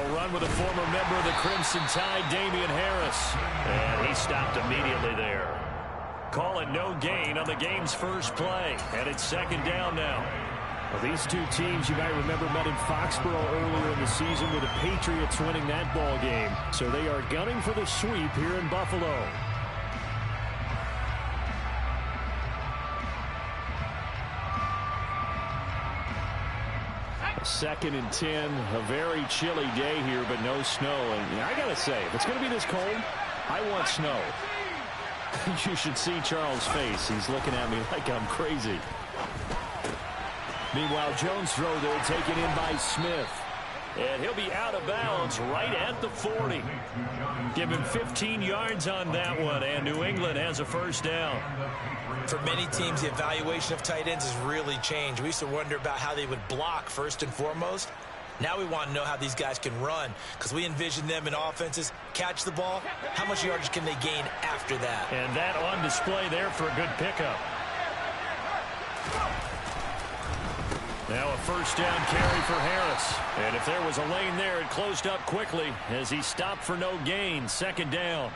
They'll run with a former member of the Crimson Tide, Damian Harris. And he stopped immediately there. Call it no gain on the game's first play. And it's second down now. Well, these two teams, you might remember, met in Foxborough earlier in the season with the Patriots winning that ball game. So they are gunning for the sweep here in Buffalo. Second and 10, a very chilly day here, but no snow. And I got to say, if it's going to be this cold, I want snow. You should see Charles' face. He's looking at me like I'm crazy. Meanwhile, Jones' throw there taken in by Smith. And he'll be out of bounds right at the 40. Give him 15 yards on that one, and New England has a first down. For many teams, the evaluation of tight ends has really changed. We used to wonder about how they would block first and foremost. Now we want to know how these guys can run, because we envision them in offenses catch the ball. How much yardage can they gain after that? And that on display there for a good pickup. Now a first down carry for Harris. And if there was a lane there, it closed up quickly as he stopped for no gain. Second down.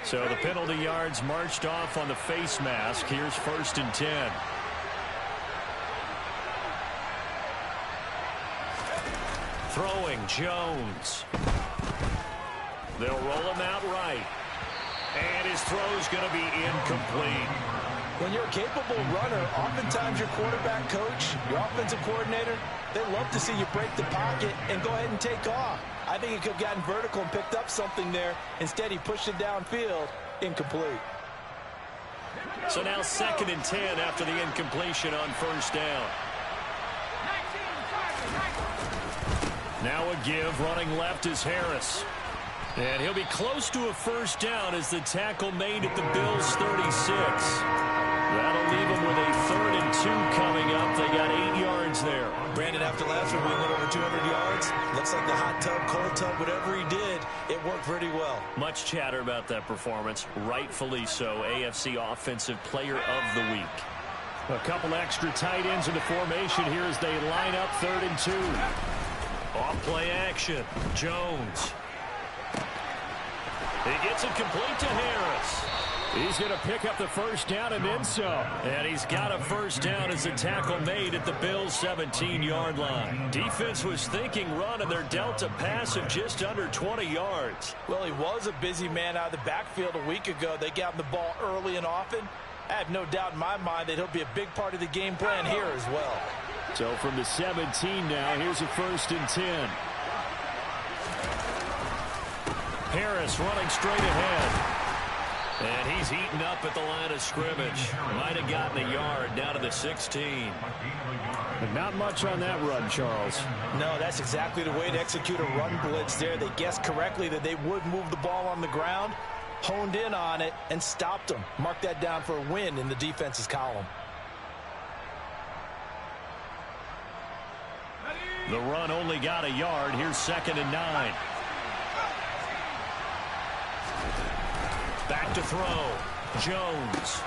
So the penalty yards marched off on the face mask. Here's first and 10. Throwing Jones. They'll roll him out right. And his throw's going to be incomplete. When you're a capable runner, oftentimes your quarterback coach, your offensive coordinator, they love to see you break the pocket and go ahead and take off. I think he could have gotten vertical and picked up something there. Instead, he pushed it downfield. Incomplete. So now second and 10 after the incompletion on first down. Now a give, running left is Harris. And he'll be close to a first down as the tackle made at the Bills' 36. That'll leave them with a 3rd and 2 coming up. They got 8 yards there. Brandon, after last week, we went over 200 yards. Looks like the hot tub, cold tub, whatever he did, it worked pretty well. Much chatter about that performance. Rightfully so. AFC Offensive Player of the Week. A couple extra tight ends in the formation here as they line up 3rd and 2. Off play action. Jones. He gets it complete to Harris. He's going to pick up the first down and then some. And he's got a first down as the tackle made at the Bills' 17-yard line. Defense was thinking run, and they're dealt a pass of just under 20 yards. Well, he was a busy man out of the backfield a week ago. They got him the ball early and often. I have no doubt in my mind that he'll be a big part of the game plan here as well. So from the 17 now, here's a 1st and 10. Harris running straight ahead. And he's heating up at the line of scrimmage. Might have gotten a yard down to the 16. But not much on that run, Charles. No, that's exactly the way to execute a run blitz there. They guessed correctly that they would move the ball on the ground, honed in on it, and stopped them. Mark that down for a win in the defense's column. The run only got a yard. Here's 2nd and 9. Back to throw. Jones.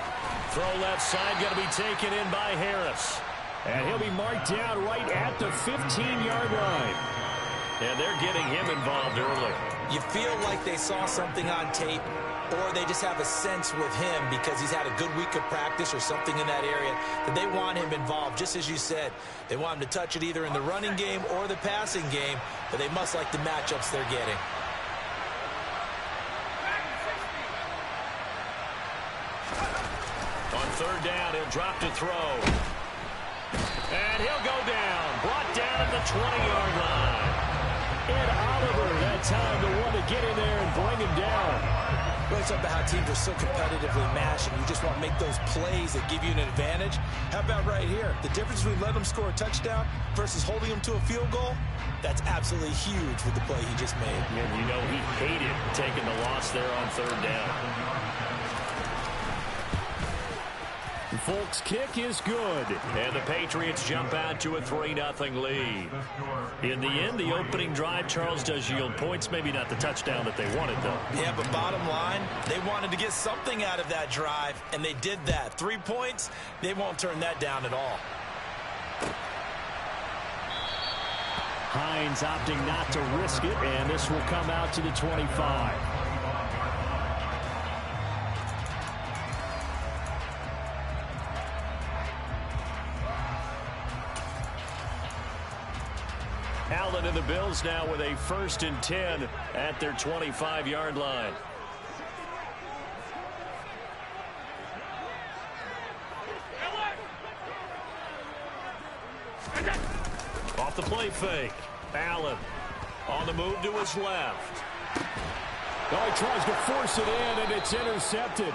Throw left side, going to be taken in by Harris. And he'll be marked down right at the 15-yard line. And they're getting him involved early. You feel like they saw something on tape, or they just have a sense with him because he's had a good week of practice or something in that area that they want him involved. Just as you said, they want him to touch it either in the running game or the passing game, but they must like the matchups they're getting. On 3rd down, he'll drop to throw. And he'll go down. Brought down at the 20-yard line. And Oliver, that time, the one to get in there and bring him down. Really talk about how teams are so competitively matched, and you just want to make those plays that give you an advantage. How about right here? The difference between letting them score a touchdown versus holding them to a field goal, that's absolutely huge with the play he just made. And you know he hated taking the loss there on 3rd down. Folk's kick is good. And the Patriots jump out to a 3-0 lead. In the end, the opening drive, Charles, does yield points. Maybe not the touchdown that they wanted, though. Yeah, but bottom line, they wanted to get something out of that drive, and they did that. 3 points, they won't turn that down at all. Hines opting not to risk it, and this will come out to the 25. Allen and the Bills now with a 1st and 10 at their 25-yard line. Off the play fake. Allen on the move to his left. Oh, he tries to force it in, and it's intercepted.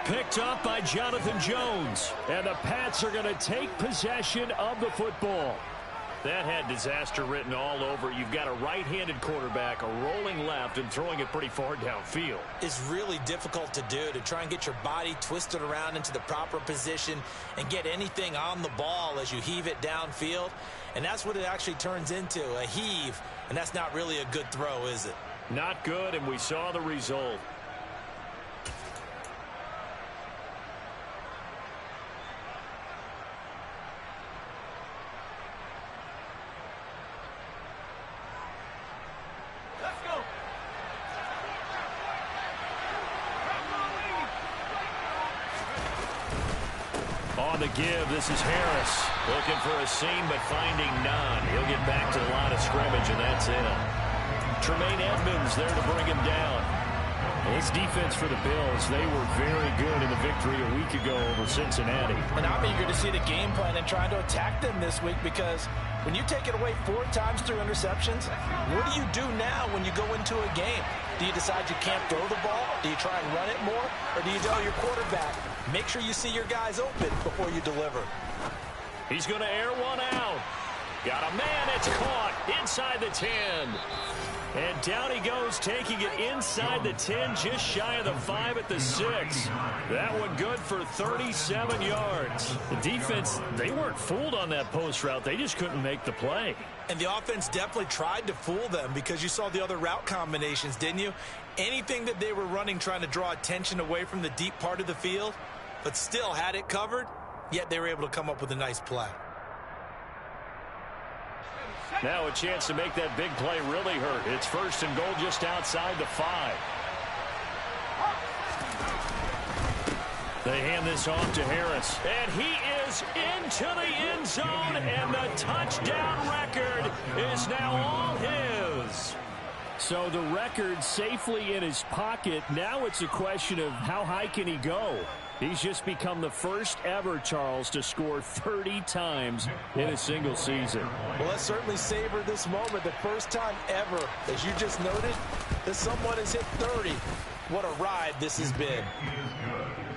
Picked up by Jonathan Jones. And the Pats are going to take possession of the football. That had disaster written all over. You've got a right-handed quarterback, a rolling left, and throwing it pretty far downfield. It's really difficult to do, to try and get your body twisted around into the proper position and get anything on the ball as you heave it downfield. And that's what it actually turns into, a heave. And that's not really a good throw, is it? Not good, and we saw the result. On the give, this is Harris. Looking for a seam, but finding none. He'll get back to the line of scrimmage, and that's it. Tremaine Edmonds there to bring him down. This defense for the Bills, they were very good in the victory a week ago over Cincinnati. And I'm eager to see the game plan and trying to attack them this week, because when you take it away 4 times through interceptions, what do you do now when you go into a game? Do you decide you can't throw the ball? Do you try and run it more? Or do you tell your quarterback, make sure you see your guys open before you deliver? He's going to air one out. Got a man, it's caught inside the 10. And down he goes, taking it inside the 10, just shy of the 5 at the 6. That one good for 37 yards. The defense, they weren't fooled on that post route. They just couldn't make the play. And the offense definitely tried to fool them, because you saw the other route combinations, didn't you? Anything that they were running trying to draw attention away from the deep part of the field, but still had it covered, yet they were able to come up with a nice play. Now a chance to make that big play really hurt. It's 1st and goal just outside the 5. They hand this off to Harris. And he is into the end zone, and the touchdown record is now all his. So the record safely in his pocket. Now it's a question of how high can he go. He's just become the first ever, Charles, to score 30 times in a single season. Well, let's certainly savor this moment. The first time ever, as you just noted, that someone has hit 30. What a ride this has been.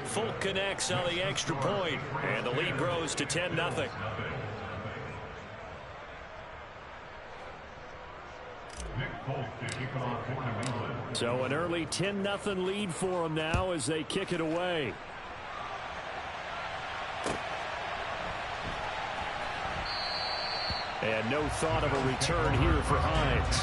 Folk connects on the extra point, and the lead grows to 10-0. So an early 10-0 lead for them now as they kick it away. And no thought of a return here for Hines.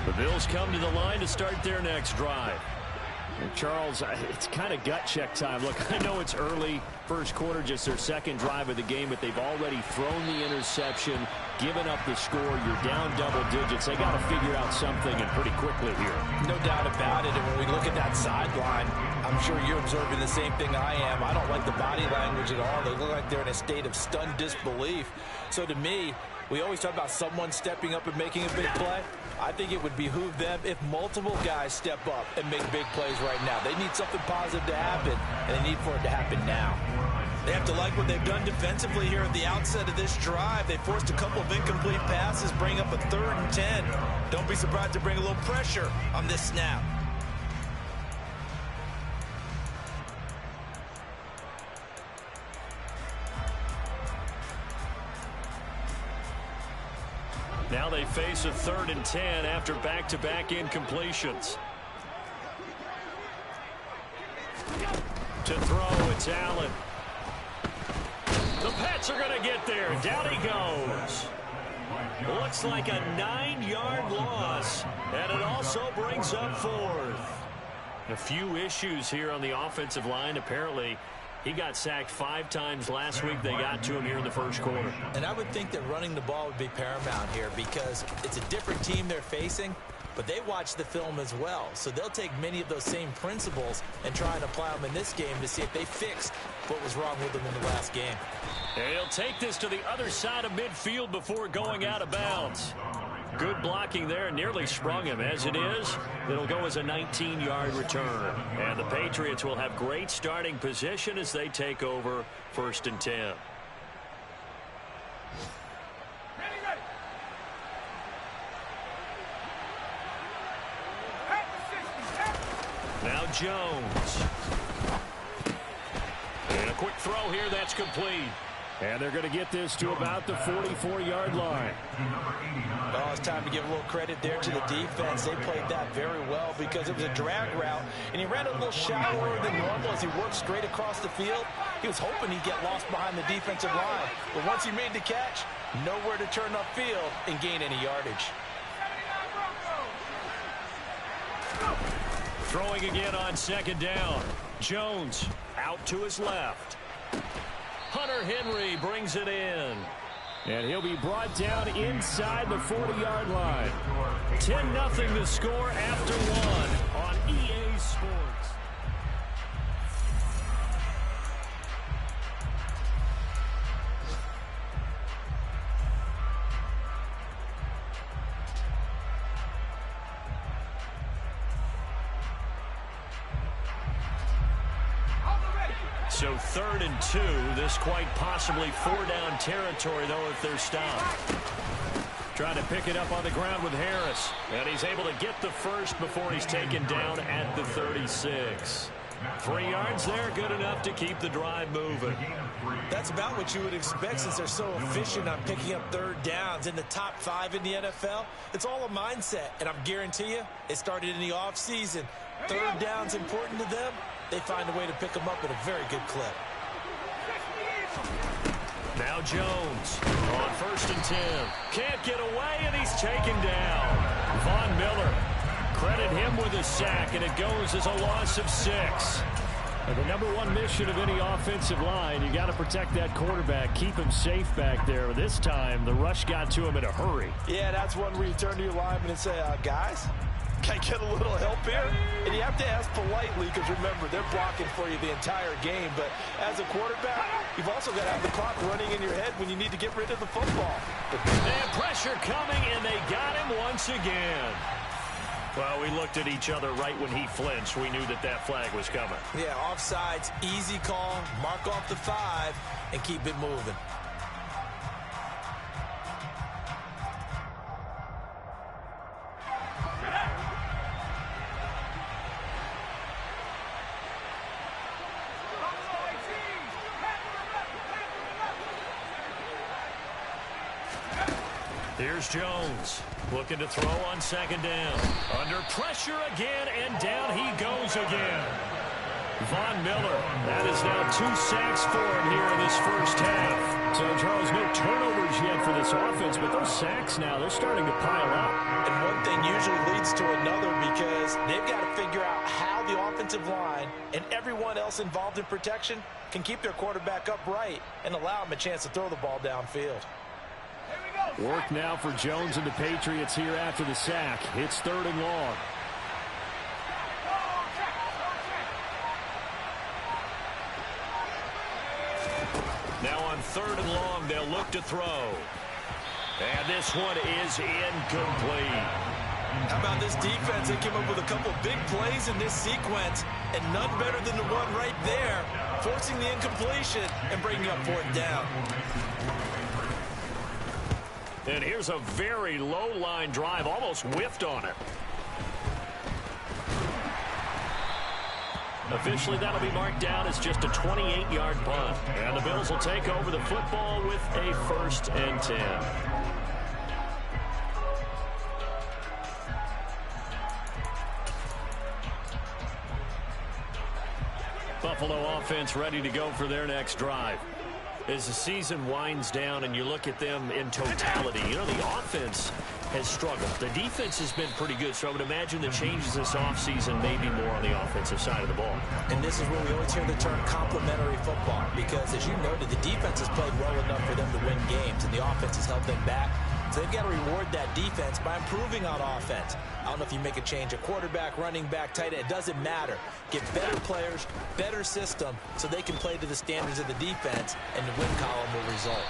The Bills come to the line to start their next drive. And Charles, it's kind of gut check time. Look, I know it's early, first quarter, just their second drive of the game, but they've already thrown the interception, given up the score. You're down double digits. They got to figure out something, and pretty quickly here. No doubt about it. And when we look at that sideline, I'm sure you're observing the same thing I am. I don't like the body language at all. They look like they're in a state of stunned disbelief. So to me, we always talk about someone stepping up and making a big play. I think it would behoove them if multiple guys step up and make big plays right now. They need something positive to happen, and they need for it to happen now. They have to like what they've done defensively here at the outset of this drive. They forced a couple of incomplete passes, bring up a 3rd and 10. Don't be surprised to bring a little pressure on this snap. Now they face a 3rd and 10 after back-to-back incompletions. To throw, it's Allen. The Pats are going to get there. Down he goes. Looks like a 9-yard loss, and it also brings up 4th. A few issues here on the offensive line. Apparently, he got sacked 5 times last week. They got to him here in the first quarter. And I would think that running the ball would be paramount here because it's a different team they're facing, but they watch the film as well. So they'll take many of those same principles and try and apply them in this game to see if they fixed what was wrong with them in the last game. And he'll take this to the other side of midfield before going out of bounds. Good blocking there, nearly sprung him. As it is, it'll go as a 19-yard return. And the Patriots will have great starting position as they take over 1st and 10. Now Jones. And a quick throw here, that's complete. And they're going to get this to about the 44-yard line. Oh, it's time to give a little credit there to the defense. They played that very well because it was a drag route, and he ran a little shallower than normal as he worked straight across the field. He was hoping he'd get lost behind the defensive line, but once he made the catch, nowhere to turn upfield and gain any yardage. Throwing again on 2nd down. Jones out to his left. Hunter Henry brings it in. And he'll be brought down inside the 40-yard line. 10-0 the score after 1 on EA Sports. So 3rd and 2. This quite possibly 4-down territory, though, if they're stopped. Trying to pick it up on the ground with Harris. And he's able to get the first before he's taken down at the 36. 3 yards there, good enough to keep the drive moving. That's about what you would expect since they're so efficient on picking up 3rd downs in the top 5 in the NFL. It's all a mindset, and I guarantee you, it started in the offseason. 3rd down's important to them. They find a way to pick them up at a very good clip. Now Jones on 1st and 10. Can't get away, and he's taken down. Von Miller, credit him with a sack, and it goes as a loss of 6. The number one mission of any offensive line, you got to protect that quarterback, keep him safe back there. This time, the rush got to him in a hurry. Yeah, that's one where you turn to your lineman and say, guys, can I get a little help here? And you have to ask politely because, remember, they're blocking for you the entire game. But as a quarterback, you've also got to have the clock running in your head when you need to get rid of the football. And pressure coming, and they got him once again. Well, we looked at each other right when he flinched. We knew that that flag was coming. Yeah, offsides, easy call, mark off the 5, and keep it moving. Here's Jones, looking to throw on 2nd down. Under pressure again, and down he goes again. Von Miller, that is now 2 sacks for him here in this first half. So, Charles, no turnovers yet for this offense, but those sacks now, they're starting to pile up. And one thing usually leads to another because they've got to figure out how the offensive line and everyone else involved in protection can keep their quarterback upright and allow him a chance to throw the ball downfield. Work now for Jones and the Patriots here after the sack. It's 3rd and long. Now on 3rd and long, they'll look to throw. And this one is incomplete. How about this defense? They came up with a couple big plays in this sequence, and none better than the one right there, forcing the incompletion and bringing up fourth down. And here's a very low-line drive, almost whiffed on it. Officially, that'll be marked down as just a 28-yard punt. And the Bills will take over the football with a 1st and 10. Buffalo offense ready to go for their next drive. As the season winds down and you look at them in totality, you know, the offense has struggled. The defense has been pretty good, so I would imagine the changes this offseason may be more on the offensive side of the ball. And this is where we always hear the term complementary football, because as you noted, the defense has played well enough for them to win games, and the offense has held them back. So they've got to reward that defense by improving on offense. I don't know if you make a change, a quarterback, running back, tight end, it doesn't matter. Get better players, better system, so they can play to the standards of the defense, and the win column will result.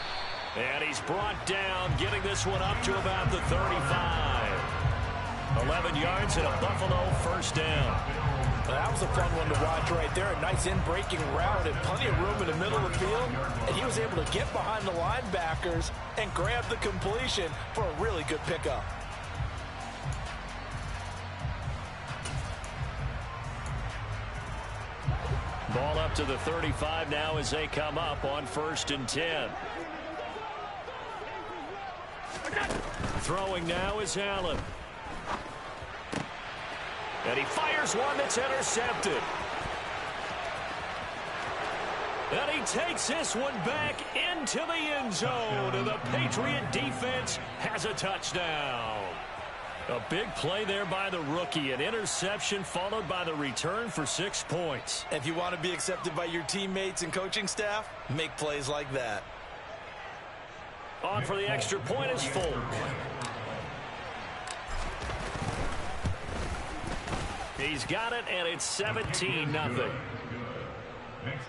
And he's brought down, getting this one up to about the 35. 11 yards and a Buffalo 1st down. That was a fun one to watch right there. A nice in-breaking route and plenty of room in the middle of the field. And he was able to get behind the linebackers and grab the completion for a really good pickup. Ball up to the 35 now as they come up on 1st and 10. Throwing now is Allen. And he fires one that's intercepted. And he takes this one back into the end zone. And the Patriot defense has a touchdown. A big play there by the rookie. An interception followed by the return for 6 points. If you want to be accepted by your teammates and coaching staff, make plays like that. On for the extra point is Folk. He's got it, and it's 17-0. Makes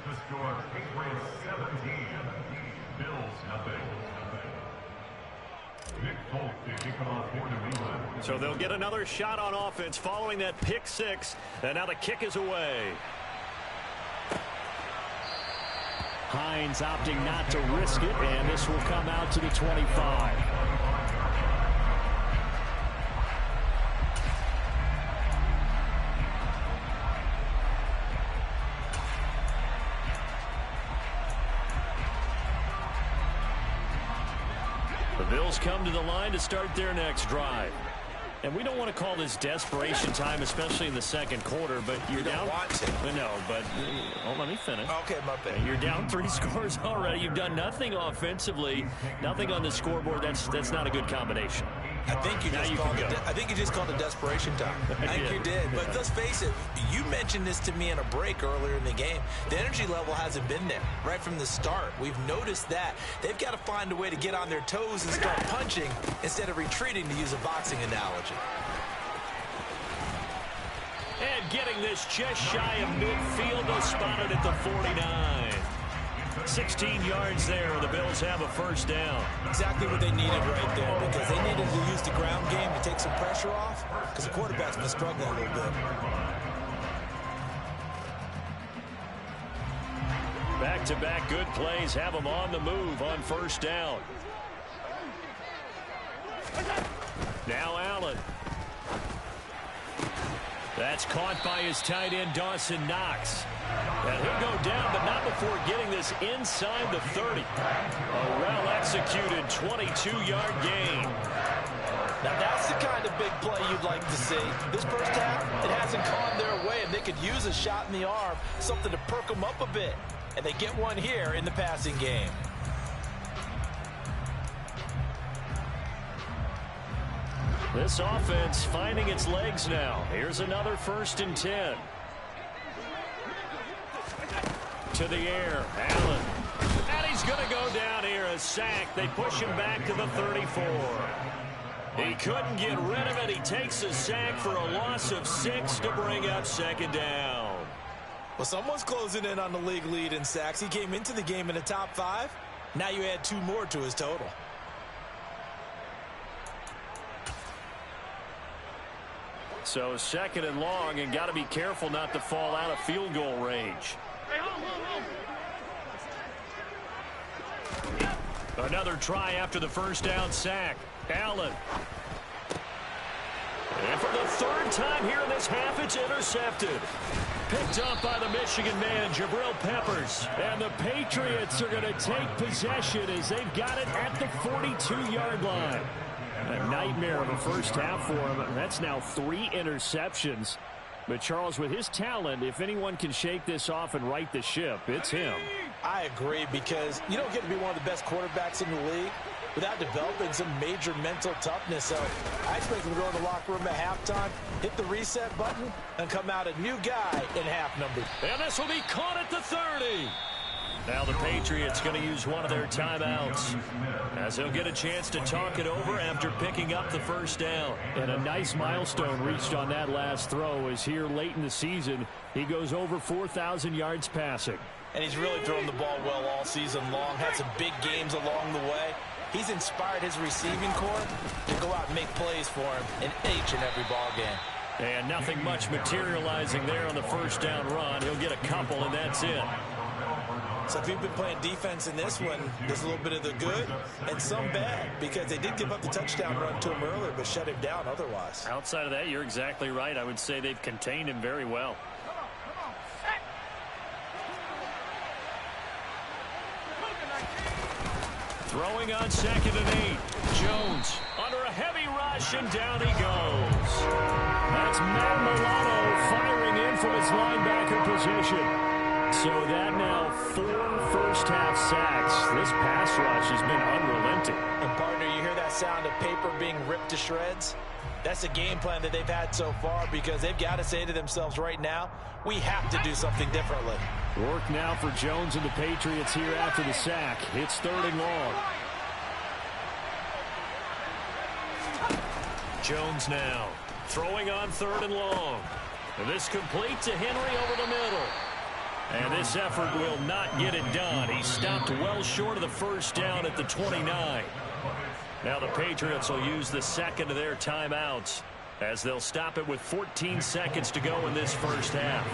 the score Patriots 17, Bills nothing. Nick Folk to kick off for New England. So they'll get another shot on offense following that pick 6, and now the kick is away. Hines opting not to risk it, and this will come out to the 25. The Bills come to the line to start their next drive. And we don't want to call this desperation time, especially in the second quarter, but you're down. Want to. No, but let me finish. Okay, my bad. You're down 3 scores already. You've done nothing offensively, nothing on the scoreboard. That's not a good combination. I think you just called it desperation time. I think you did. But let's face it, you mentioned this to me in a break earlier in the game. The energy level hasn't been there right from the start. We've noticed that. They've got to find a way to get on their toes and start punching instead of retreating, to use a boxing analogy. And getting this just shy of midfield, they'll spot it at the 49. 16 yards there. The Bills have a 1st down. Exactly what they needed right there, because they needed to use the ground game to take some pressure off, because the quarterback's been struggling a little bit. Back-to-back good plays have them on the move on 1st down. Now Allen. That's caught by his tight end, Dawson Knox. And he'll go down, but not before getting this inside the 30. A well-executed 22-yard gain. Now that's the kind of big play you'd like to see. This first half, it hasn't gone their way, and they could use a shot in the arm, something to perk them up a bit. And they get one here in the passing game. This offense finding its legs now. Here's another 1st and 10. To the air, Allen. And he's going to go down here, a sack. They push him back to the 34. He couldn't get rid of it. He takes a sack for a loss of 6 to bring up 2nd down. Well, someone's closing in on the league lead in sacks. He came into the game in the top 5. Now you add 2 more to his total. So 2nd and long, and got to be careful not to fall out of field goal range. Another try after the first down sack. Allen. And for the 3rd time here in this half, it's intercepted. Picked up by the Michigan man, Jabril Peppers. And the Patriots are going to take possession as they've got it at the 42-yard line. A nightmare of a first half for him. That's now 3 interceptions. But Charles, with his talent, if anyone can shake this off and right the ship, it's him. I agree, because you don't get to be one of the best quarterbacks in the league without developing some major mental toughness. So I expect him to go in the locker room at halftime, hit the reset button, and come out a new guy in half numbers. And this will be caught at the 30. Now the Patriots going to use one of their timeouts as he'll get a chance to talk it over after picking up the first down. And a nice milestone reached on that last throw as here late in the season he goes over 4,000 yards passing. And he's really thrown the ball well all season long, had some big games along the way. He's inspired his receiving corps to go out and make plays for him in each and every ball game. And nothing much materializing there on the first down run. He'll get a couple, and that's it. So if you've been playing defense in this one, there's a little bit of the good and some bad, because they did give up the touchdown run to him earlier, but shut him down otherwise. Outside of that, you're exactly right. I would say they've contained him very well. Throwing on 2nd and 8. Jones under a heavy rush, and down he goes. That's Matt Milano firing in from his linebacker position. So that now 4 first-half sacks. This pass rush has been unrelenting. And, partner, you hear that sound of paper being ripped to shreds? That's the game plan that they've had so far, because they've got to say to themselves right now, we have to do something differently. Work now for Jones and the Patriots here after the sack. It's 3rd and long. Jones now throwing on 3rd and long. And this complete to Henry over the middle. And this effort will not get it done. He stopped well short of the first down at the 29. Now the Patriots will use the 2nd of their timeouts as they'll stop it with 14 seconds to go in this first half.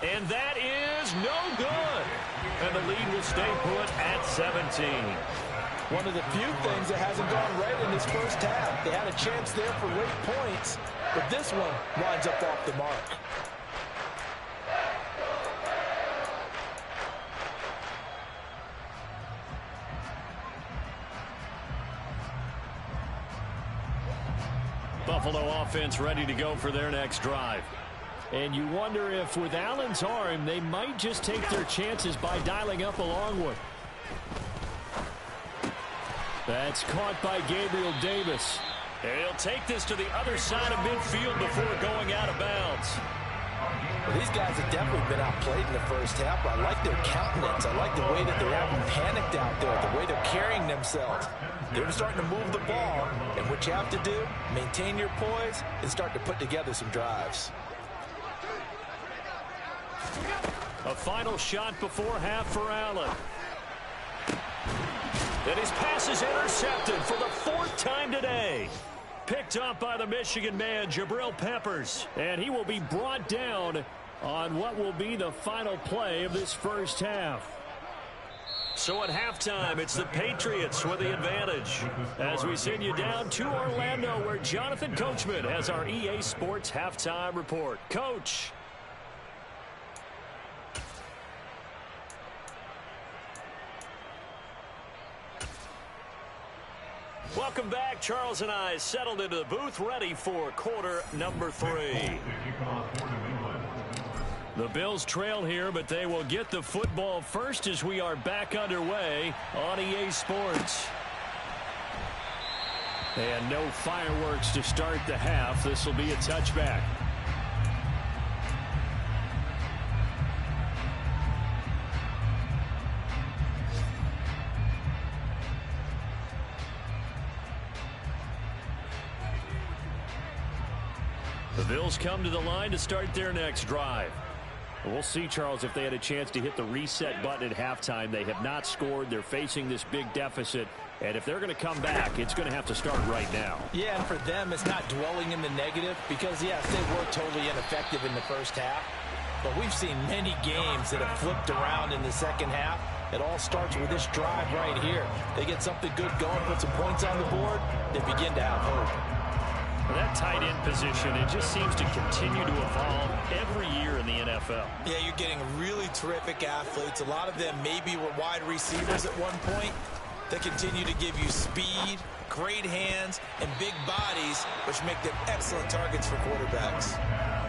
And that is no good. And the lead will stay put at 17. One of the few things that hasn't gone right in this first half. They had a chance there for late points, but this one winds up off the mark. Buffalo offense ready to go for their next drive. And you wonder if with Allen's arm, they might just take their chances by dialing up a long one. That's caught by Gabriel Davis. And he'll take this to the other side of midfield before going out of bounds. Well, these guys have definitely been outplayed in the first half. I like their countenance. I like the way that they're acting panicked out there, the way they're carrying themselves. They're starting to move the ball, and what you have to do, maintain your poise and start to put together some drives. A final shot before half for Allen. And his pass is intercepted for the 4th time today. Picked up by the Michigan man, Jabril Peppers. And he will be brought down on what will be the final play of this first half. So at halftime, it's the Patriots with the advantage. As we send you down to Orlando, where Jonathan Coachman has our EA Sports halftime report. Coach. Welcome back. Charles and I settled into the booth, ready for quarter number 3. The Bills trail here, but they will get the football first as we are back underway on EA Sports. And no fireworks to start the half. This will be a touchback. The Bills come to the line to start their next drive. We'll see, Charles, if they had a chance to hit the reset button at halftime. They have not scored. They're facing this big deficit. And if they're going to come back, it's going to have to start right now. Yeah, and for them, it's not dwelling in the negative because, yes, they were totally ineffective in the first half. But we've seen many games that have flipped around in the second half. It all starts with this drive right here. They get something good going, put some points on the board, they begin to have hope. That tight end position, it just seems to continue to evolve every year in the NFL. Yeah, you're getting really terrific athletes. A lot of them maybe were wide receivers at one point. They continue to give you speed, great hands, and big bodies, which make them excellent targets for quarterbacks.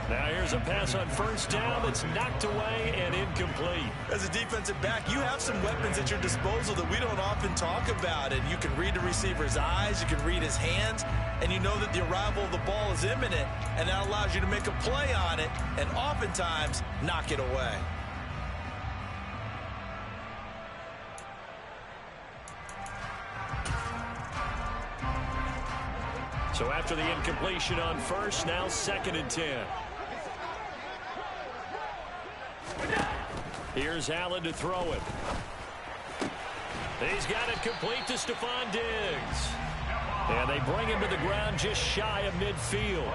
Now here's a pass on first down that's knocked away and incomplete. As a defensive back, you have some weapons at your disposal that we don't often talk about. And you can read the receiver's eyes, you can read his hands, and you know that the arrival of the ball is imminent, and that allows you to make a play on it and oftentimes knock it away. So after the incompletion on first, now 2nd and 10. Here's Allen to throw it. He's got it complete to Stephon Diggs. And they bring him to the ground just shy of midfield.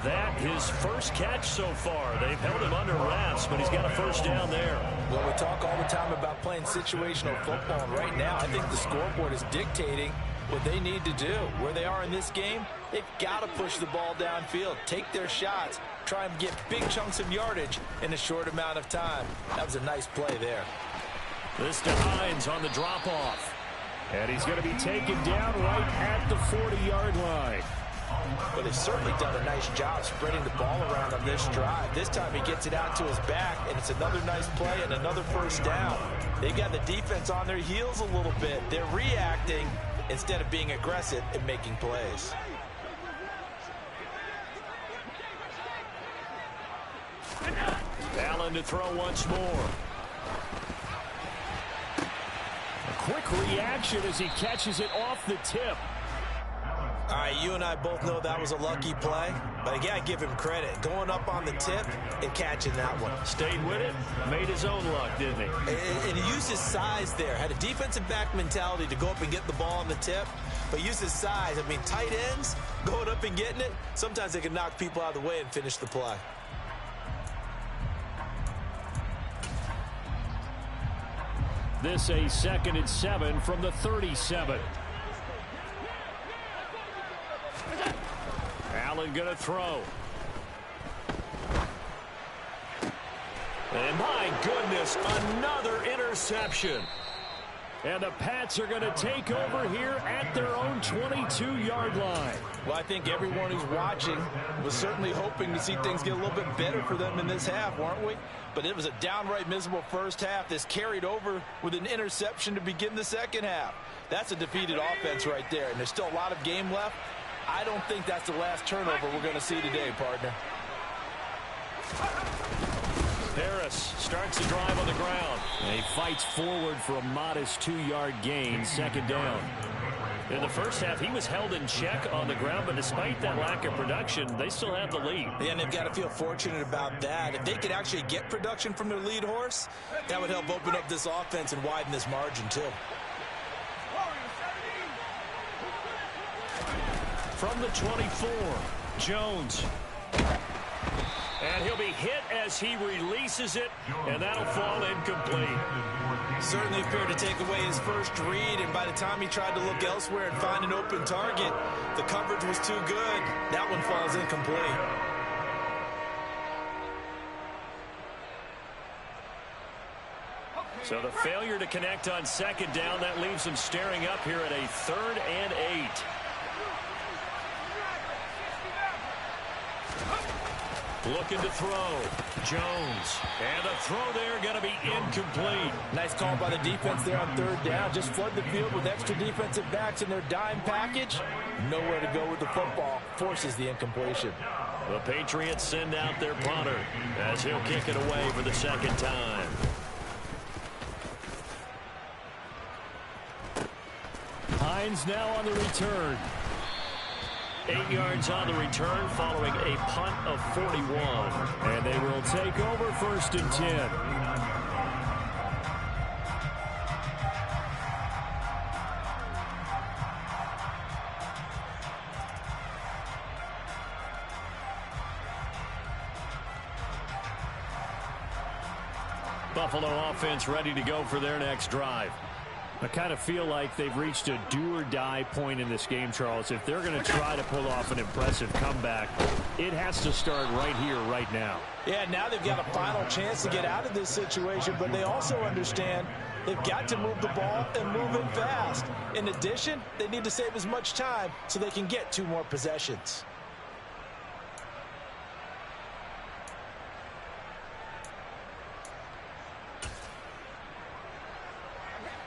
That his first catch so far. They've held him under wraps, but he's got a first down there. Well, we talk all the time about playing situational football, and right now I think the scoreboard is dictating what they need to do. Where they are in this game, they've got to push the ball downfield, take their shots, try and get big chunks of yardage in a short amount of time. That was a nice play there. This to Hines on the drop-off. And he's going to be taken down right at the 40-yard line. But they've certainly done a nice job spreading the ball around on this drive. This time he gets it out to his back, and it's another nice play and another first down. They've got the defense on their heels a little bit. They're reacting instead of being aggressive and making plays. Allen to throw once more. A quick reaction as he catches it off the tip. All right, you and I both know that was a lucky play, but I got to give him credit. Going up on the tip and catching that one. Stayed with it, made his own luck, didn't he? And he used his size there. Had a defensive back mentality to go up and get the ball on the tip, but used his size. I mean, tight ends, going up and getting it, sometimes they can knock people out of the way and finish the play. This a 2nd and 7 from the 37. Allen going to throw. And my goodness, another interception. And the Pats are going to take over here at their own 22-yard line. Well, I think everyone who's watching was certainly hoping to see things get a little bit better for them in this half, weren't we? But it was a downright miserable first half. This carried over with an interception to begin the second half. That's a defeated offense right there, and there's still a lot of game left. I don't think that's the last turnover we're going to see today, partner. Harris starts the drive on the ground. And he fights forward for a modest 2-yard gain, 2nd down. In the first half, he was held in check on the ground, but despite that lack of production, they still have the lead. Yeah, and they've got to feel fortunate about that. If they could actually get production from their lead horse, that would help open up this offense and widen this margin, too. From the 24, Jones. And he'll be hit as he releases it, and that'll fall incomplete. Certainly fair to take away his first read, and by the time he tried to look elsewhere and find an open target, the coverage was too good. That one falls incomplete. So the failure to connect on 2nd down, that leaves them staring up here at a 3rd and 8. Looking to throw. Jones. And the throw there going to be incomplete. Nice call by the defense there on 3rd down. Just flood the field with extra defensive backs in their dime package. Nowhere to go with the football. Forces the incompletion. The Patriots send out their punter as he'll kick it away for the 2nd time. Hines now on the return. 8 yards on the return following a punt of 41. And they will take over 1st and 10. Buffalo offense ready to go for their next drive. I kind of feel like they've reached a do-or-die point in this game, Charles. If they're going to try to pull off an impressive comeback, it has to start right here, right now. Yeah, now they've got a final chance to get out of this situation, but they also understand they've got to move the ball and move it fast. In addition, they need to save as much time so they can get 2 more possessions.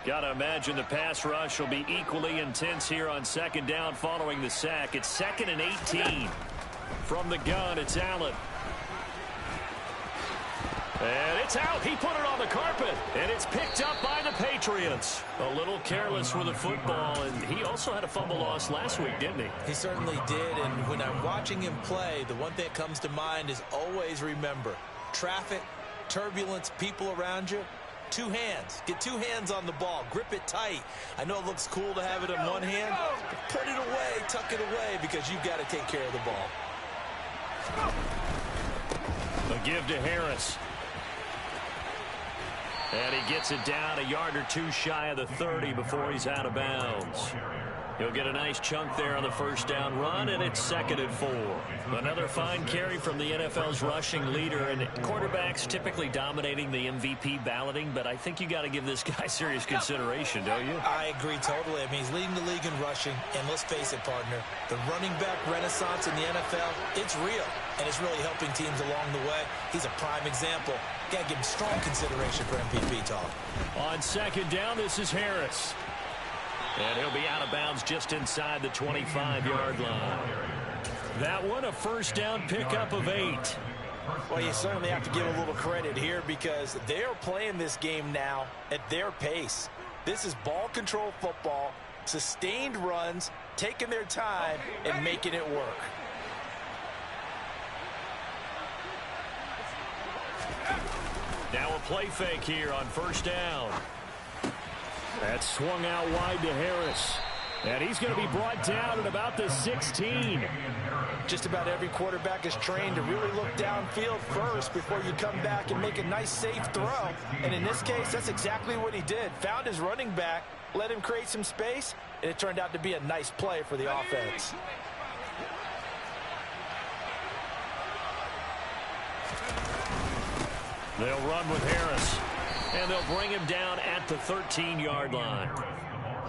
Got to imagine the pass rush will be equally intense here on 2nd down following the sack. It's 2nd and 18. From the gun, it's Allen. And it's out. He put it on the carpet. And it's picked up by the Patriots. A little careless with the football. And he also had a fumble loss last week, didn't he? He certainly did. And when I'm watching him play, the one thing that comes to mind is always remember, traffic, turbulence, people around you. 2 hands. Get 2 hands on the ball. Grip it tight. I know it looks cool to have it in one hand, but put it away, tuck it away, because you've got to take care of the ball. A give to Harris. And he gets it down a yard or 2 shy of the 30 before he's out of bounds. He'll get a nice chunk there on the 1st down run, and it's 2nd and 4. Another fine carry from the NFL's rushing leader, and quarterbacks typically dominating the MVP balloting, but I think you got to give this guy serious consideration, don't you? I agree totally. I mean, he's leading the league in rushing, and let's face it, partner, the running back renaissance in the NFL, it's real, and it's really helping teams along the way. He's a prime example. Got to give him strong consideration for MVP talk. On 2nd down, this is Harris. And he'll be out of bounds just inside the 25-yard line. That one, a 1st down pickup of 8. Well, you certainly have to give a little credit here because they're playing this game now at their pace. This is ball control football, sustained runs, taking their time, and making it work. Now a play fake here on 1st down. That swung out wide to Harris. And he's going to be brought down at about the 16. Just about every quarterback is trained to really look downfield first before you come back and make a nice, safe throw. And in this case, that's exactly what he did. Found his running back, let him create some space, and it turned out to be a nice play for the offense. They'll run with Harris. And they'll bring him down at the 13-yard line.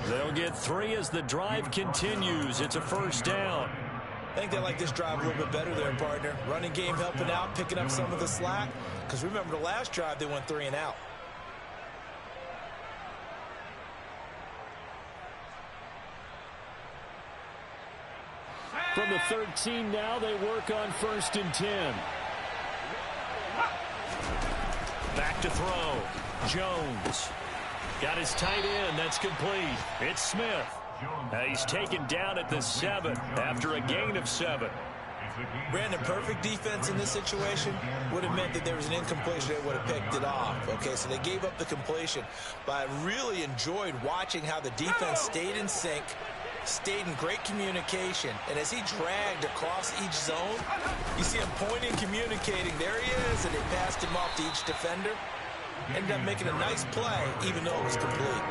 They'll get 3 as the drive continues. It's a 1st down. I think they like this drive a little bit better there, partner. Running game helping out, picking up some of the slack. Because remember, the last drive, they went 3 and out. From the 13 now, they work on 1st and 10. Back to throw. Jones. Got his tight end. That's complete. It's Smith. He's taken down at the 7 after a gain of 7. Brandon, perfect defense in this situation would have meant that there was an incompletion that would have picked it off. Okay, so they gave up the completion. But I really enjoyed watching how the defense stayed in sync, stayed in great communication, and as he dragged across each zone, you see him pointing, communicating. There he is, and they passed him off to each defender. Ended up making a nice play, even though it was complete.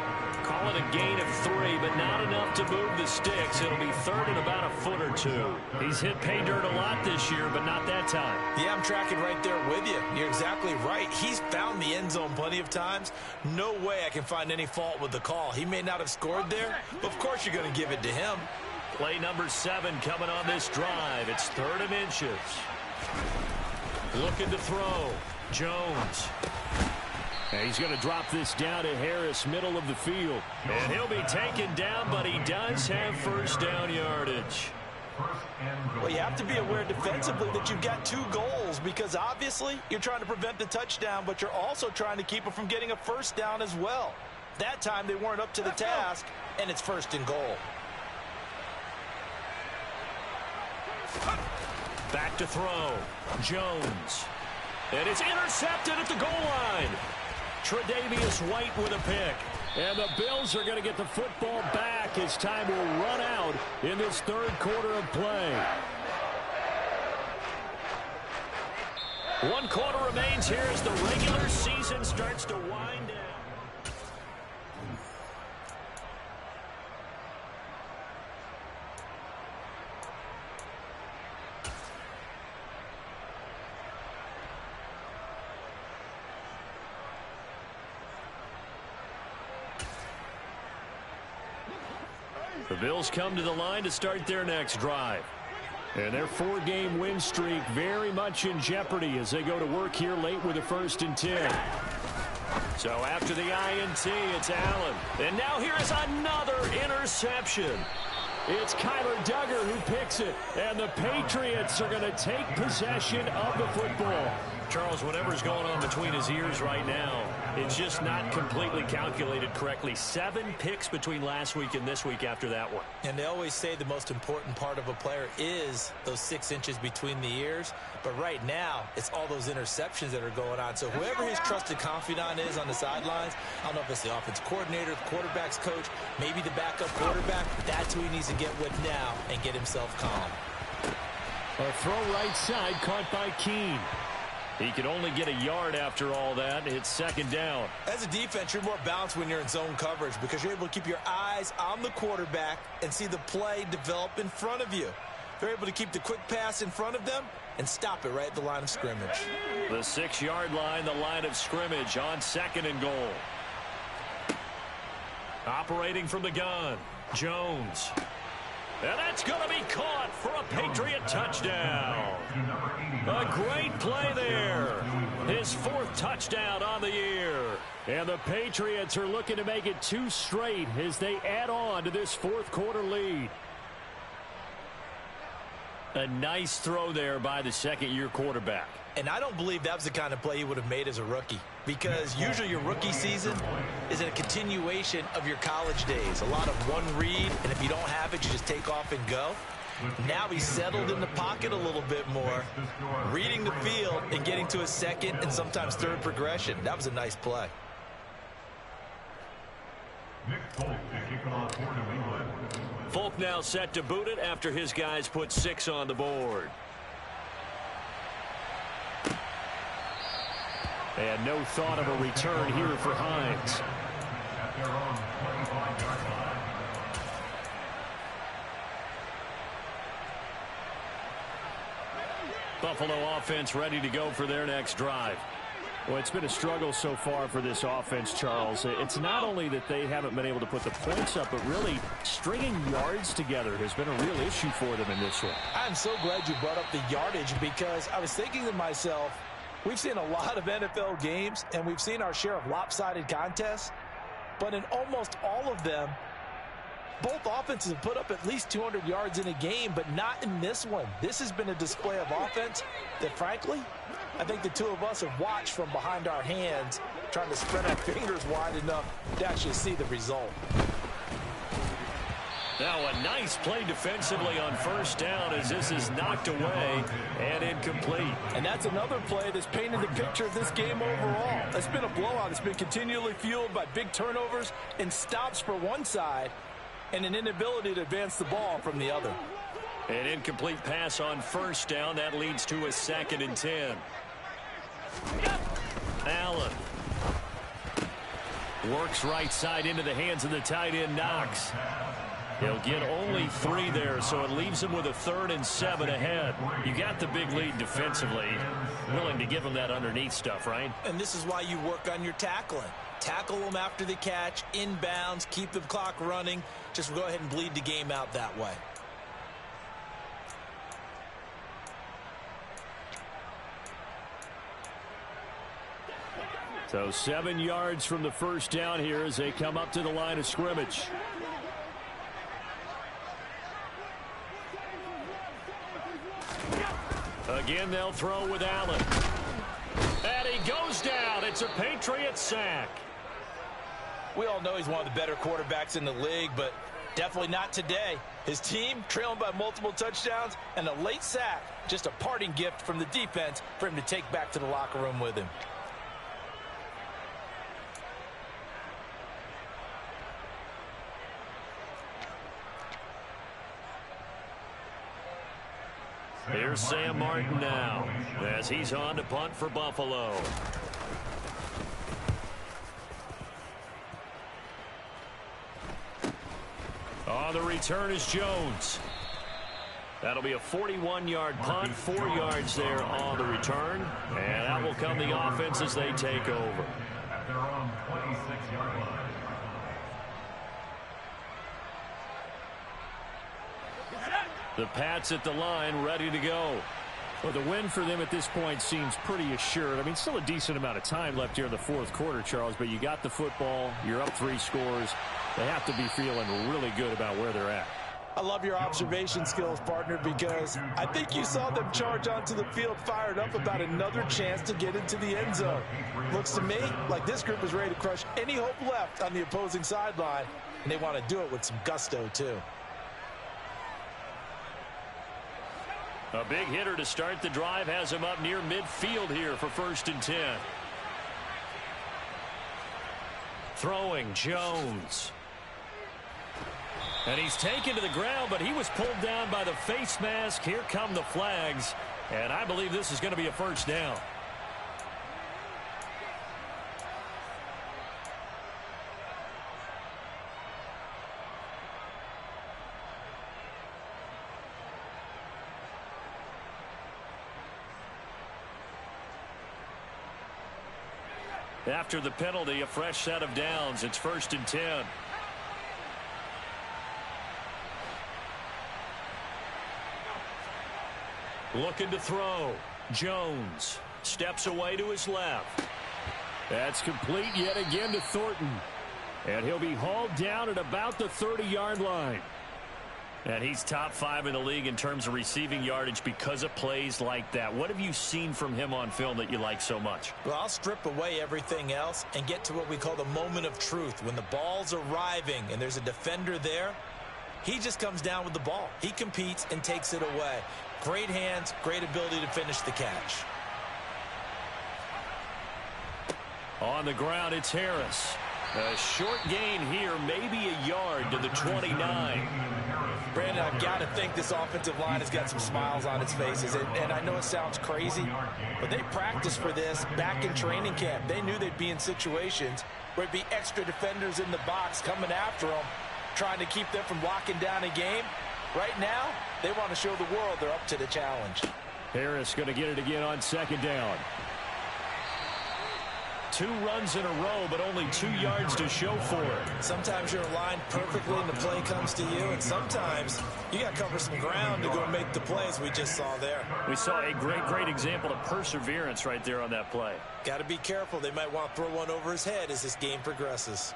Call it a gain of 3, but not enough to move the sticks. It'll be 3rd and about a foot or 2. He's hit pay dirt a lot this year, but not that time. Yeah, I'm tracking right there with you. You're exactly right. He's found the end zone plenty of times. No way I can find any fault with the call. He may not have scored there, but of course you're going to give it to him. Play number 7 coming on this drive. It's 3rd and inches. Looking to throw. Jones. And he's going to drop this down to Harris, middle of the field. And he'll be taken down, but he does have 1st down yardage. Well, you have to be aware defensively that you've got 2 goals because obviously you're trying to prevent the touchdown, but you're also trying to keep it from getting a 1st down as well. That time they weren't up to the task, and it's 1st and goal. Back to throw. Jones. And it's intercepted at the goal line. Tre'Davious White with a pick. And the Bills are going to get the football back as time will run out in this third quarter of play. 1 quarter remains here as the regular season starts to wind down. The Bills come to the line to start their next drive. And their 4-game win streak very much in jeopardy as they go to work here late with a 1st and 10. So after the INT, it's Allen. And now here is another interception. It's Kyler Duggar who picks it. And the Patriots are going to take possession of the football. Charles, whatever's going on between his ears right now, it's just not completely calculated correctly. 7 picks between last week and this week after that one. And they always say the most important part of a player is those 6 inches between the ears. But right now, it's all those interceptions that are going on. So whoever his trusted confidant is on the sidelines, I don't know if it's the offense coordinator, the quarterback's coach, maybe the backup quarterback, that's who he needs to get with now and get himself calm. A throw right side caught by Keene. He could only get a yard after all that. It's 2nd down. As a defense, you're more balanced when you're in zone coverage because you're able to keep your eyes on the quarterback and see the play develop in front of you. They're able to keep the quick pass in front of them and stop it right at the line of scrimmage. The 6-yard line, the line of scrimmage on 2nd and goal. Operating from the gun, Jones. And that's going to be caught for a Patriot touchdown. A great play there. His 4th touchdown on the year. And the Patriots are looking to make it 2 straight as they add on to this 4th quarter lead. A nice throw there by the 2nd-year quarterback. And I don't believe that was the kind of play he would have made as a rookie, because usually your rookie season is a continuation of your college days. A lot of one read, and if you don't have it, you just take off and go. Now he's settled in the pocket a little bit more, reading the field and getting to his 2nd and sometimes 3rd progression. That was a nice play. Folk now set to boot it after his guys put 6 on the board. And no thought of a return here for Hines. Buffalo offense ready to go for their next drive. Well, it's been a struggle so far for this offense, Charles. It's not only that they haven't been able to put the points up, but really stringing yards together has been a real issue for them in this one. I'm so glad you brought up the yardage, because I was thinking to myself, we've seen a lot of NFL games, and we've seen our share of lopsided contests, but in almost all of them, both offenses have put up at least 200 yards in a game, but not in this one. This has been a display of offense that, frankly, I think the two of us have watched from behind our hands, trying to spread our fingers wide enough to actually see the result. Now a nice play defensively on 1st down as this is knocked away and incomplete. And that's another play that's painted the picture of this game overall. It's been a blowout. It's been continually fueled by big turnovers and stops for one side and an inability to advance the ball from the other. An incomplete pass on 1st down. That leads to a 2nd and 10. Allen works right side into the hands of the tight end, Knox. He'll get only 3 there, so it leaves him with a 3rd and 7 ahead. You got the big lead defensively. Willing to give him that underneath stuff, right? And this is why you work on your tackling. Tackle them after the catch, inbounds, keep the clock running. Just go ahead and bleed the game out that way. So 7 yards from the 1st down here as they come up to the line of scrimmage. Again, they'll throw with Allen. And he goes down. It's a Patriot sack. We all know he's one of the better quarterbacks in the league, but Definitely not today. His team trailing by multiple touchdowns and a late sack. Just a parting gift from the defense for him to take back to the locker room with him. Here's Sam Martin now as he's on to punt for Buffalo. On the return is Jones. That'll be a 41-yard punt, 4 yards there on the return. And that will come the offense as they take over. At their own 26-yard line. The Pats at the line, ready to go. Well, the win for them at this point seems pretty assured. I mean, still a decent amount of time left here in the fourth quarter, Charles, but you got the football, you're up 3 scores. They have to be feeling really good about where they're at. I love your observation skills, partner, because I think you saw them charge onto the field fired up about another chance to get into the end zone. Looks to me like this group is ready to crush any hope left on the opposing sideline, and they want to do it with some gusto, too. A big hitter to start the drive has him up near midfield here for 1st and 10. Throwing Jones. And he's taken to the ground, but he was pulled down by the face mask. Here come the flags, and I believe this is going to be a 1st down. After the penalty, a fresh set of downs. It's 1st and 10. Looking to throw. Jones steps away to his left. That's complete yet again to Thornton. And he'll be hauled down at about the 30-yard line. And he's top 5 in the league in terms of receiving yardage because of plays like that. What have you seen from him on film that you like so much? Well, I'll strip away everything else and get to what we call the moment of truth. When the ball's arriving and there's a defender there, he just comes down with the ball. He competes and takes it away. Great hands, great ability to finish the catch. On the ground, it's Harris. A short gain here, maybe a yard to the 29. Brandon, I've got to think this offensive line has got some smiles on its faces. And I know it sounds crazy, but they practiced for this back in training camp. They knew they'd be in situations where it'd be extra defenders in the box coming after them, trying to keep them from locking down a game. Right now, they want to show the world they're up to the challenge. Harris going to get it again on 2nd down. 2 runs in a row, but only 2 yards to show for it. Sometimes you're aligned perfectly and the play comes to you, and sometimes you got to cover some ground to go make the plays we just saw there. We saw a great example of perseverance right there on that play. Got to be careful. They might want to throw one over his head as this game progresses.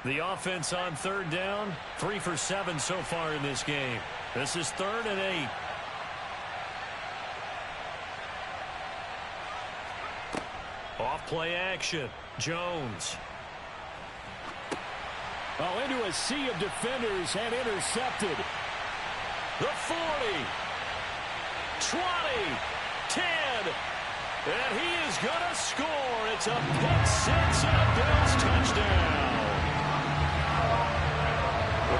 The offense on 3rd down, 3 for 7 so far in this game. This is 3rd and 8. Off play action. Jones. Oh, into a sea of defenders and intercepted. The 40. 20. 10. And he is going to score. It's a pick 6 and a Bills touchdown.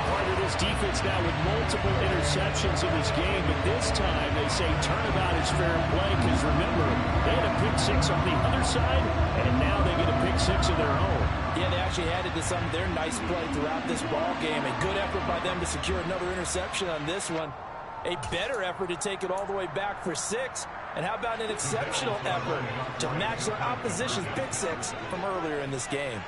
Part of this defense now with multiple interceptions in this game, but this time they say turnabout is fair play because remember, they had a pick 6 on the other side, and now they get a pick 6 of their own. Yeah, they actually added to some of their nice play throughout this ball game. A good effort by them to secure another interception on this one. A better effort to take it all the way back for 6. And how about an exceptional effort to match their opposition's pick 6 from earlier in this game?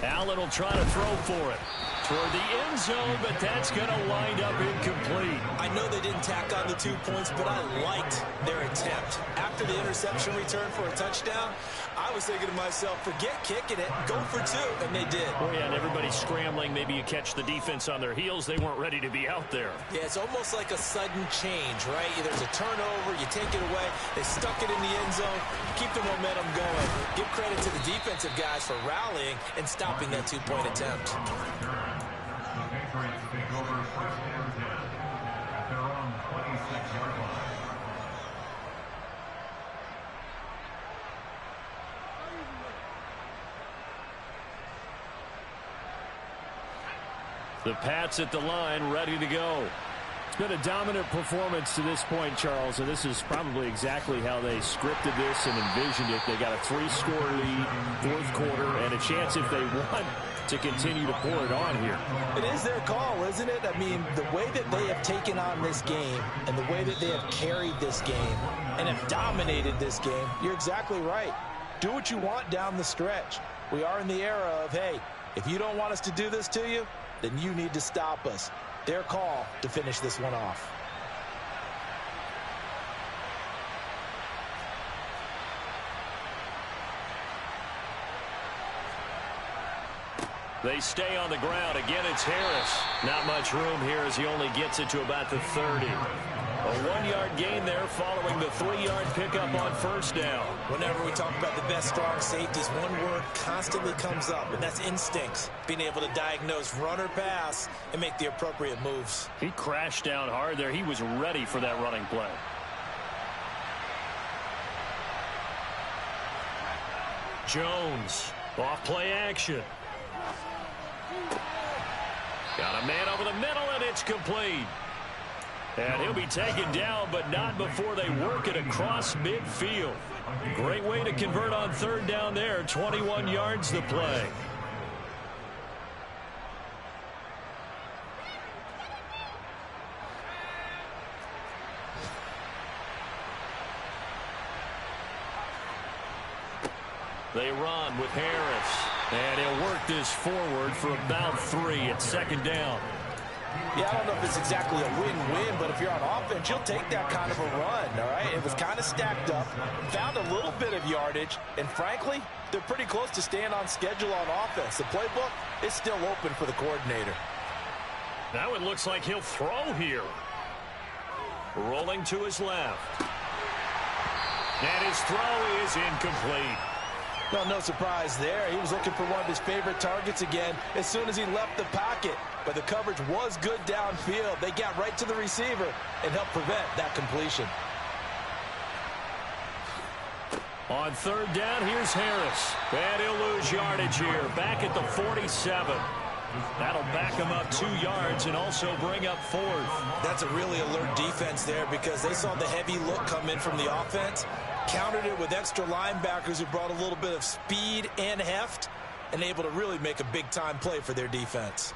Allen will try to throw for it toward the end zone, but that's going to wind up incomplete. I know they They didn't tack on the 2 points, but I liked their attempt. After the interception return for a touchdown, I was thinking to myself, forget kicking it, go for 2, and they did. Oh, yeah, and everybody's scrambling. Maybe you catch the defense on their heels. They weren't ready to be out there. Yeah, it's almost like a sudden change, right? There's a turnover, you take it away, they stuck it in the end zone, keep the momentum going. Give credit to the defensive guys for rallying and stopping that 2-point attempt. The Patriots take over first and 10 at their own 26-yard line. The Pats at the line, ready to go. It's been a dominant performance to this point, Charles, and this is probably exactly how they scripted this and envisioned it. They got a 3-score lead, fourth quarter, and a chance if they want to continue to pour it on here. It is their call, isn't it? I mean, the way that they have taken on this game and the way that they have carried this game and have dominated this game, you're exactly right. Do what you want down the stretch. We are in the era of, hey, if you don't want us to do this to you, then you need to stop us. Their call to finish this one off. They stay on the ground. Again, it's Harris. Not much room here as he only gets it to about the 30. A 1-yard gain there following the 3-yard pickup on first down. Whenever we talk about the best strong safeties, one word constantly comes up, and that's instincts. Being able to diagnose run or pass and make the appropriate moves. He crashed down hard there. He was ready for that running play. Jones, off play action. Got a man over the middle, and it's complete. And he'll be taken down, but not before they work it across midfield. Great way to convert on third down there. 21 yards to play. They run with Harris. And he'll work this forward for about 3 at second down. Yeah, I don't know if it's exactly a win-win, but if you're on offense, you'll take that kind of a run, all right? It was kind of stacked up, found a little bit of yardage, and frankly, they're pretty close to staying on schedule on offense. The playbook is still open for the coordinator. Now it looks like he'll throw here. Rolling to his left. And his throw is incomplete. Well, no surprise there. He was looking for one of his favorite targets again as soon as he left the pocket. But the coverage was good downfield. They got right to the receiver and helped prevent that completion. On third down, here's Harris. And he'll lose yardage here. Back at the 47. That'll back him up 2 yards and also bring up 4th. That's a really alert defense there because they saw the heavy look come in from the offense. Countered it with extra linebackers who brought a little bit of speed and heft and able to really make a big-time play for their defense.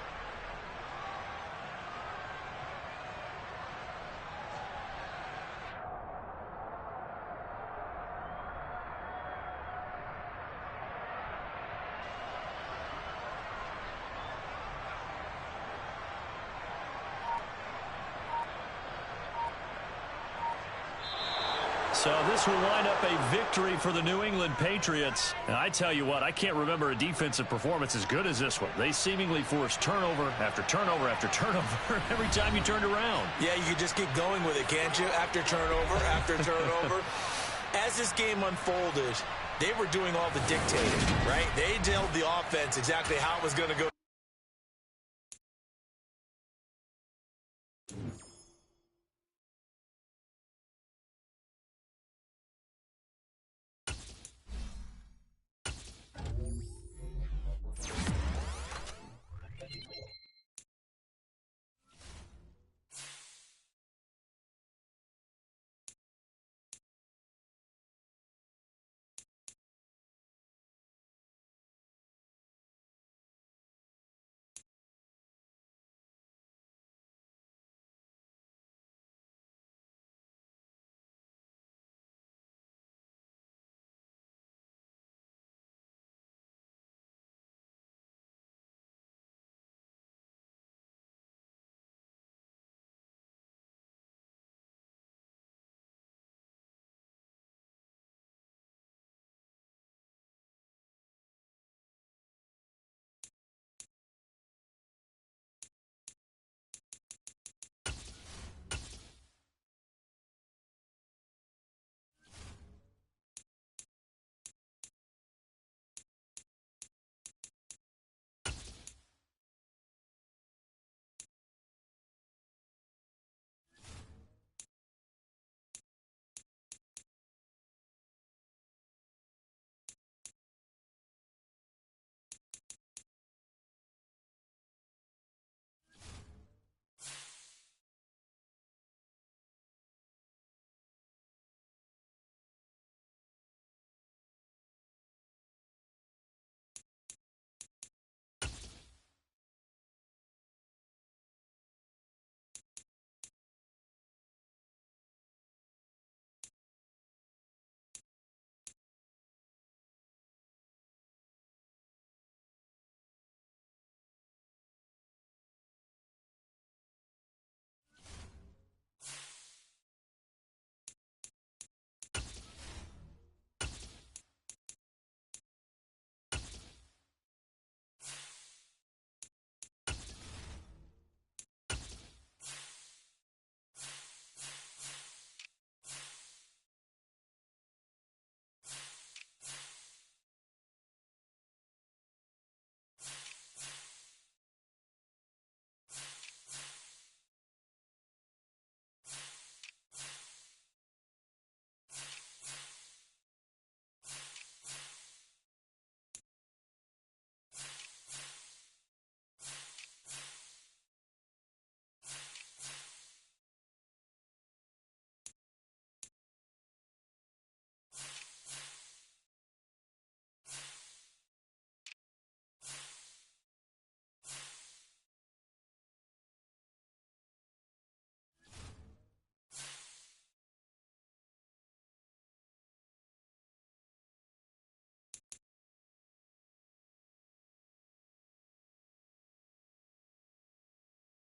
So this will line up a victory for the New England Patriots. And I tell you what, I can't remember a defensive performance as good as this one. They seemingly forced turnover after turnover after turnover every time you turned around. Yeah, you could just keep going with it, can't you? After turnover, after turnover. As this game unfolded, they were doing all the dictating, right? They told the offense exactly how it was going to go.